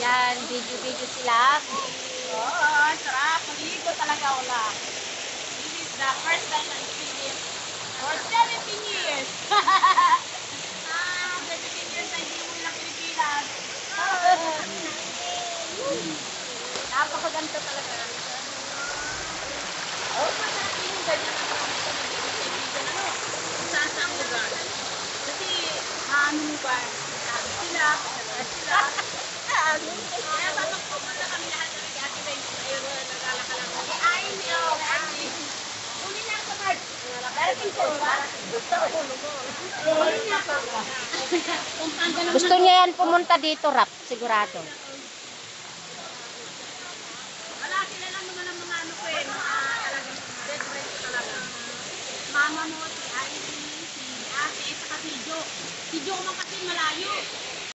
Yan, video-video sila. Oo, sarap. Maligo talaga wala. This is the first time I'm seeing it for 17 years. 17 years na hindi mo lang Pilipinas. Napakaganda talaga. Oh, masarap din yung ganyan na saan sa lugar. Kasi, ano ba, sabi sila, sila. Kaya babak po muna kami lahat ng ate Ray, ayun, naglalaka lang. Ay, no, uli na ako, Mark. Darating ko, ba? Uli na ako. Gusto niya yan pumunta dito, Rap, sigurado. Wala, sila lang naman ang mga ano ko eh, mga talagang best friend ko talaga. Mama mo, si Ivy, si ate, saka si Jo. Si Jo man kasi malayo.